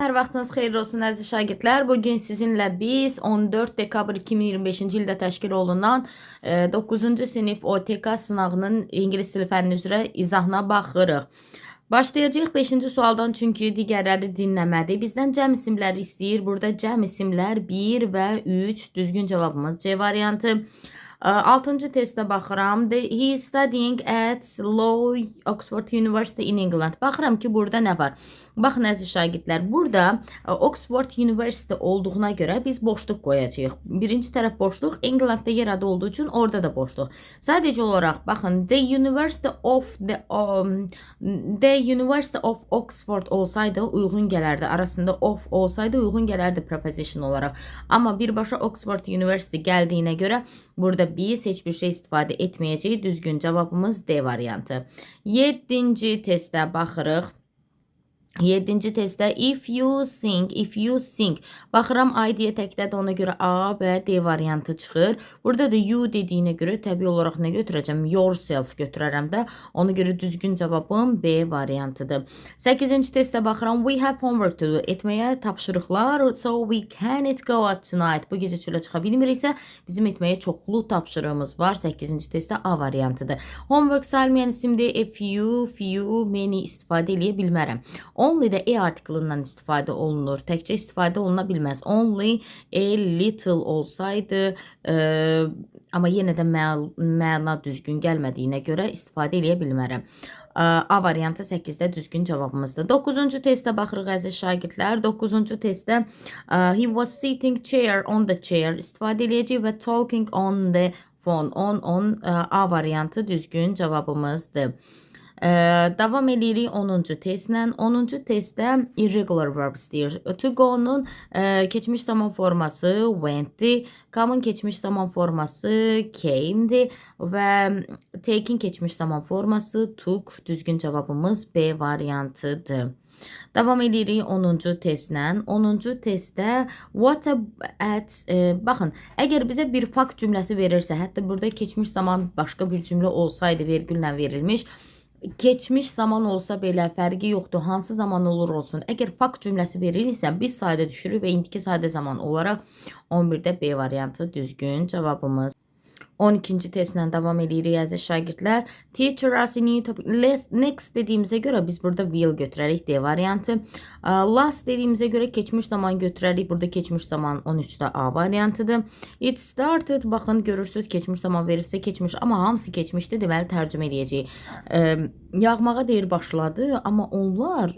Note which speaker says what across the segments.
Speaker 1: Hər vaxtınız xeyirli olsun əziz şagirdlər. Bugün sizinlə biz 14 dekabr 2025-ci ildə təşkil olunan 9-cu sinif OTK sınavının ingilis dili fənni üzrə izahına baxırıq. Başlayacağıq 5-ci sualdan, çünki digərləri dinləmədi. Bizdən cəm isimləri istəyir. Burada cəm isimlər 1 və 3. Düzgün cavabımız C variantı. 6-cı testə baxıram. He is studying at Law Oxford University in England. Baxıram ki, burada nə var? Baxın əziz şagirdlər, burada Oxford University olduğuna görə biz boşluq qoyacağıq. Birinci tərəf boşluq, Englandda yer adı olduğu üçün orada da boşluq. Sadəcə olaraq baxın, The University of Oxford olsaydı uyğun gələrdi. Arasında of olsaydı uyğun gələrdi preposition olaraq. Amma birbaşa Oxford University gəldiyinə görə burada biz heç bir şey istifadə etməyəcəyik. Düzgün cavabımız D variantı. 7-ci testə baxırıq. 7-ci testdə if you sing. Baxıram ID təkdədir, ona görə A və D variantı çıxır. Burada da you dediyinə görə təbii olaraq nə götürəcəm? Yourself götürərəm də. Ona görə düzgün cavabım B variantıdır. 8-ci testdə baxıram. We have homework to do. Etməyə tapşırıqlar. So we can't go out tonight. Bu gecə çölə çıxa bilmiriksə, bizim etməyə çoxlu tapşırığımız var. 8-ci testdə A variantıdır. Homework sayılmayan isimdir. Few, many istifadə eləyə bilmərəm. Only də E artiklından istifadə olunur. Təkcə istifadə oluna bilməz. Only a little olsaydı, amma yenə də məna düzgün gəlmədiyinə görə istifadə eləyə bilmərəm. A variantı 8-də düzgün cavabımızdır. 9-cu testə baxırıq əziz şagirdlər. 9-cu testdə he was sitting on the chair istifadə eləyəcək və talking on the phone. A variantı düzgün cavabımızdır. Davam edirik 10-cu testlə. 10-cu testdə irregular verbs deyir. To go-nun keçmiş zaman forması went'dir. Come'ın keçmiş zaman forması came'dir və take'in keçmiş zaman forması took. Düzgün cavabımız B variantıdır. Davam edirik 10-cu testlə. 10-cu testdə baxın, əgər bizə bir fakt cümləsi verirsə, hətta burada keçmiş zaman başqa bir cümlə olsaydı vergüllə verilmiş, keçmiş zaman olsa belə fərqi yoxdur. Hansı zaman olur olsun. Əgər fakt cümləsi verilirsə, biz sadə düşürük və indiki sadə zaman olaraq 11-də B variantı düzgün cavabımız. 12-ci testlə davam edirik əziz şagirdlər. Teacher us a new topic. Next dediyimizə görə biz burada will götürərik, D variantı. Last dediyimizə görə keçmiş zaman götürərik. Burada keçmiş zaman 13-də A variantıdır. It started, baxın görürsünüz keçmiş zaman verirsə keçmiş, amma hamısı keçmişdir, deməli tərcümə edəcəyik. Yağmağa deyir başladı, amma onlar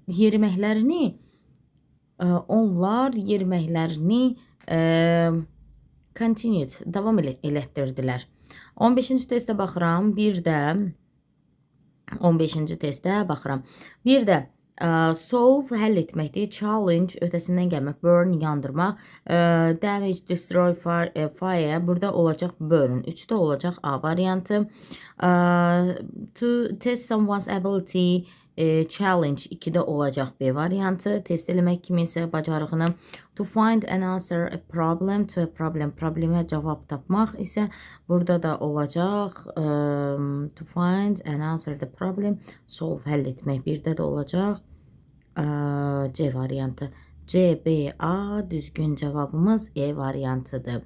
Speaker 1: yeriməklərini continued, davam elətdirdilər. 15-ci testə baxıram. Bir də 15-ci testə baxıram. Bir də solve, həll etməkdir. Challenge, ötəsindən gəlmək. Burn, yandırmaq. Damage, destroy, fire. Burada olacaq burn. 3-də olacaq A variantı. To test someone's ability, challenge 2-də olacaq B variantı. Test eləmək kiminsə bacarığını. To find and answer a problem, to a problem. Problemə cavab tapmaq isə burada da olacaq. To find and answer the problem. Solve, həll etmək. Birdə də olacaq C variantı. C, B, A düzgün cavabımız E variantıdır.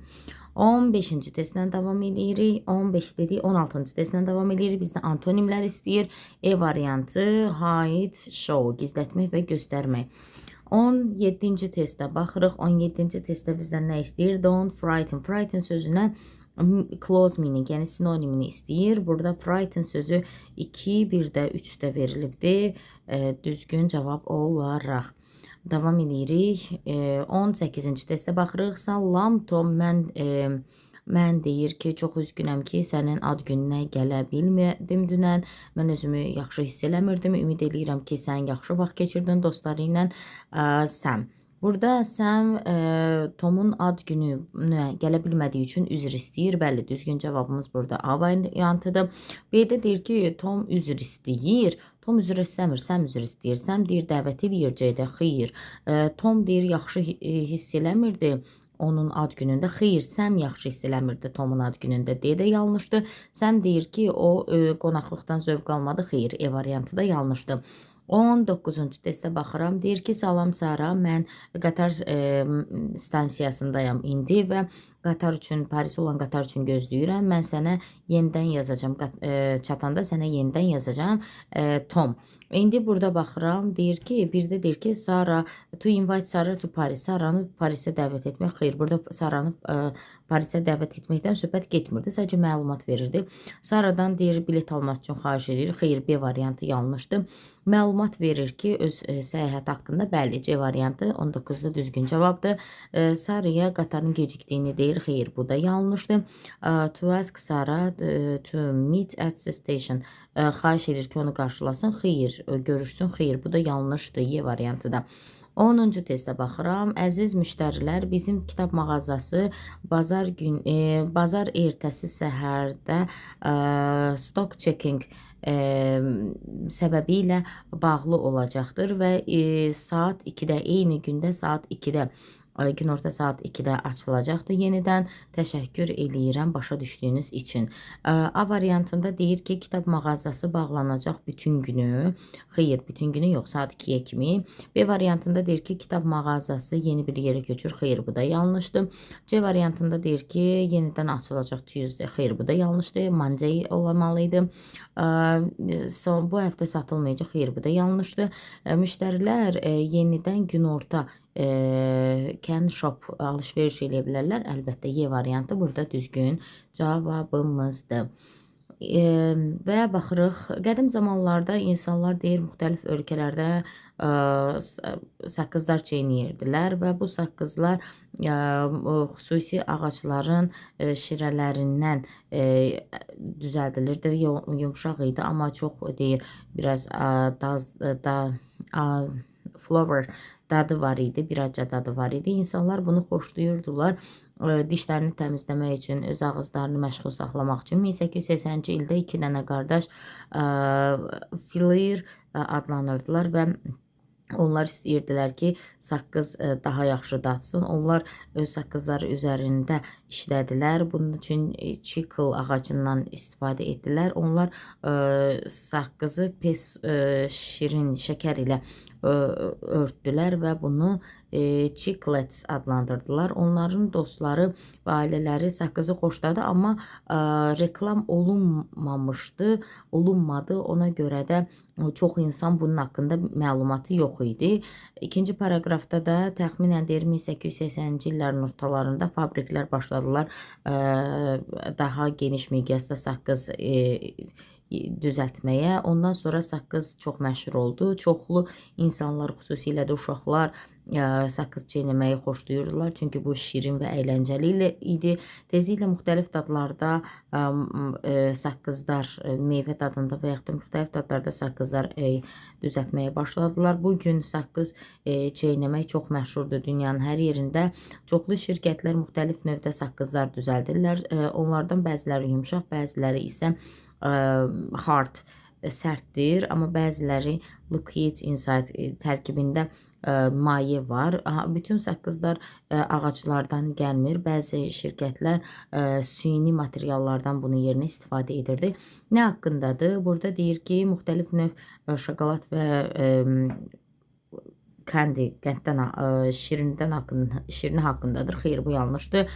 Speaker 1: 15-ci testdən davam edirik. 15 dedik, 16-cı testdən davam edirik. Bizdə antonimlər istəyir. E variantı hide, show, gizlətmək və göstərmək. 17-ci testə baxırıq. 17-ci testdə bizdən nə istəyir? Don't frighten. Frighten sözünə close meaning, yəni sinonimini istəyir. Burada frighten sözü 2, bir də 3-də verilibdir. Düzgün cavab olaraq. Davam edirik. 18-ci testə baxırıq. Salam Tom, mən deyir ki, çox üzgünəm ki, sənin ad gününə gələ bilmədim dünən. Mən özümü yaxşı hiss eləmirdim. Ümid eləyirəm ki, sən yaxşı vaxt keçirdin dostları ilə. Sən. Burada sən Tomun ad gününə gələ bilmədiyi üçün üzr istəyir. Bəli, düzgün cavabımız burada A variantıdır. B-də deyir ki, Tom üzr istəyir. Tom üzr istəmir, sən üzr istəyirsən, deyir dəvət edir C-də, xeyr. Tom deyir yaxşı hiss eləmirdi onun ad günündə, xeyr, sən yaxşı hiss eləmirdi Tomun ad günündə, D-də yanlışdır. Sən deyir ki, o qonaqlıqdan zövq almadı, xeyr, E variantı da yanlışdır. 19-cu testə baxıram. Deyir ki, salam Sara, mən qatar stansiyasındayam indi və qatar üçün, Paris olan qatar üçün gözləyirəm. Mən sənə yenidən yazacağam. Çatanda sənə yenidən yazacağam. Tom. İndi burada baxıram. Deyir ki, bir də deyir ki, Sara to invite Sara to Paris. Saranı Parisə dəvət etmək. Xeyr, burada Saranı Parisə dəvət etməkdən söhbət getmirdi. Sadəcə məlumat verirdi. Saradan deyir bilet almaq üçün xahiş edir. Xeyr, B variantı yanlışdır. Məlumat verir ki, öz səyahət haqqında. Bəli, C variantı 19-da düzgün cavabdır. Saraya qatarın gecikdiyini deyir. Xeyr, bu da yanlışdır. To ask Sara to meet at the station. Xahiş edir ki, onu qarşılasın. Xeyr, görüşsün. Xeyr, bu da yanlışdır. Y variantı da. 10-cu testə baxıram. Əziz müştərilər, bizim kitab mağazası bazar ertəsi səhərdə stock checking səbəbilə bağlı olacaqdır və saat 2-də, eyni gündə saat 2-də, günorta saat 2-də açılacaqdır. Yenidən təşəkkür eləyirəm başa düşdüyünüz üçün. A variantında deyir ki, kitab mağazası bağlanacaq bütün günü. Xeyr, bütün günü yox, saat 2-yə kimi. B variantında deyir ki, kitab mağazası yeni bir yerə köçür. Xeyr, bu da yanlışdır. C variantında deyir ki, yenidən açılacaq Tuesday. Xeyr, bu da yanlışdır. Monday olmalıydı. Bu həftə satılmayacaq. Xeyr, bu da yanlışdır. Müştərilər yenidən günorta can shop alış-veriş eləyə bilərlər. Əlbəttə, Y variantı burada düzgün cavabımızdır. Və baxırıq, qədim zamanlarda insanlar deyir, müxtəlif ölkələrdə saqqızlar çeynəyirdilər və bu saqqızlar xüsusi ağacların şirələrindən düzəldilirdi. Yumşaq idi, amma çox deyir, biraz flower dadı var idi, biracə dadı var idi. İnsanlar bunu xoşlayırdılar. Dişlərini təmizləmək üçün, öz ağızlarını məşğul saxlamaq üçün 1880-ci ildə 2 dənə qardaş Fleer adlanırdılar və onlar istəyirdilər ki, saqqız daha yaxşı datsın. Onlar öz saqqızları üzərində işlədilər. Bunun üçün chicle ağacından istifadə etdilər. Onlar saqqızı pes şirin şəkər ilə örtdülər və bunu chiclets adlandırdılar. Onların dostları və ailələri saqqızı xoşladı, amma reklam olunmadı. Ona görə də çox insan bunun haqqında məlumatı yox idi. İkinci paraqrafda da təxminən 1880-ci illərin ortalarında fabriklər başladılar daha geniş miqyasda saqqız düzəltməyə. Ondan sonra saqqız çox məşhur oldu. Çoxlu insanlar, xüsusilə də uşaqlar saqqız çeynəməyi xoşlayırdılar. Çünki bu şirin və əyləncəli idi. Tezliklə müxtəlif dadlarda saqqızlar, meyvə dadında və yaxud da müxtəlif dadlarda saqqızlar düzəltməyə başladılar. Bugün saqqız çeynəmək çox məşhurdur dünyanın hər yerində. Çoxlu şirkətlər müxtəlif növdə saqqızlar düzəldirlər. Onlardan bəziləri yumşaq, bəziləri isə hard, sərtdir, amma bəziləri liquid inside tərkibində maye var. Bütün saqqızlar ağaclardan gəlmir. Bəzi şirkətlər süni materiallardan bunun yerinə istifadə edirdi. Nə haqqındadır? Burada deyir ki, müxtəlif növ şokolad və Candy, qənddən, şirini haqqındadır. Xeyr, bu yanlışdır.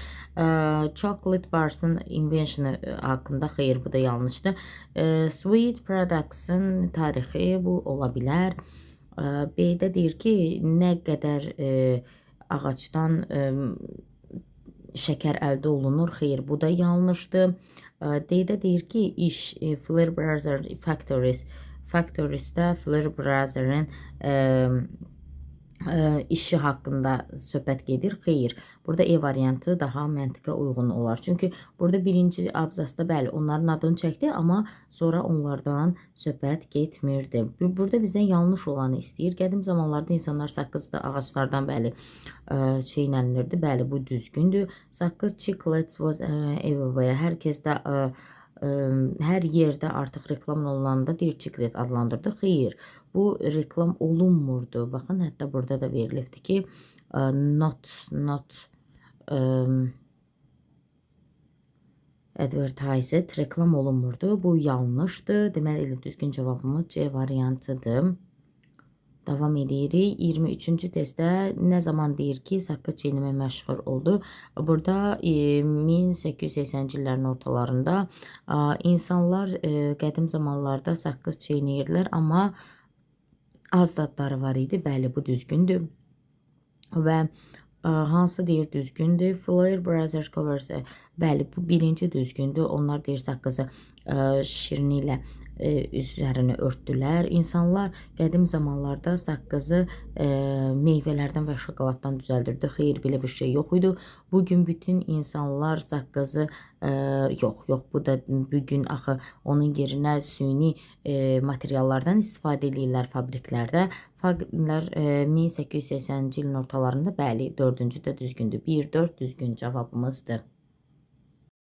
Speaker 1: Chocolate Bars'ın invention'ı haqqında, xeyr, bu da yanlışdır. Sweet Products'ın tarixi, bu ola bilər. B-də deyir ki, nə qədər ağacdan şəkər əldə olunur. Xeyr, bu da yanlışdır. D-də deyir ki, iş, Fleer Brothers Factories'də Fleer Brothers'ın işi haqqında söhbət gedir. Xeyr, burada E variantı daha məntiqə uyğun olar. Çünki burada birinci abzasda bəli, onların adını çəkdi, amma sonra onlardan söhbət getmirdi. Burada bizdən yanlış olanı istəyir. Qədim zamanlarda insanlar saqqızda ağaclardan bəli çeynənilirdi. Bəli, bu düzgündür. Saqqız chiclets was everywhere. Hər kəsdə hər yerdə artıq reklam olunanda deyir chiclet adlandırdı. Xeyr, bu reklam olunmurdu. Baxın, hətta burada da verilibdir ki, not advertised, reklam olunmurdu. Bu yanlışdır. Deməli, düzgün cavabımız C variantıdır. Davam edirik. 23-cü testdə nə zaman deyir ki, saqqız çiynəmə məşğul oldu. Burada 1880-ci illərin ortalarında insanlar qədim zamanlarda saqqız çeynəyirdilər, amma az dadları var idi. Bəli, bu düzgündür. Və hansı deyir düzgündür? Flair Brothers Covers. Bəli, bu birinci düzgündür. Onlar deyir saqqızı şirini ilə üzərini örtdülər. İnsanlar qədim zamanlarda saqqızı meyvələrdən və şokoladdan düzəldirdi. Xeyr, belə bir şey yox idi. Bugün bütün insanlar saqqızı yox, bu da bugün axı onun yerinə süni materiallardan istifadə edirlər fabriklərdə. Fabriklər 1880-ci ilin ortalarında bəli, 4-cü də düzgündür. 1-4 düzgün cavabımızdır.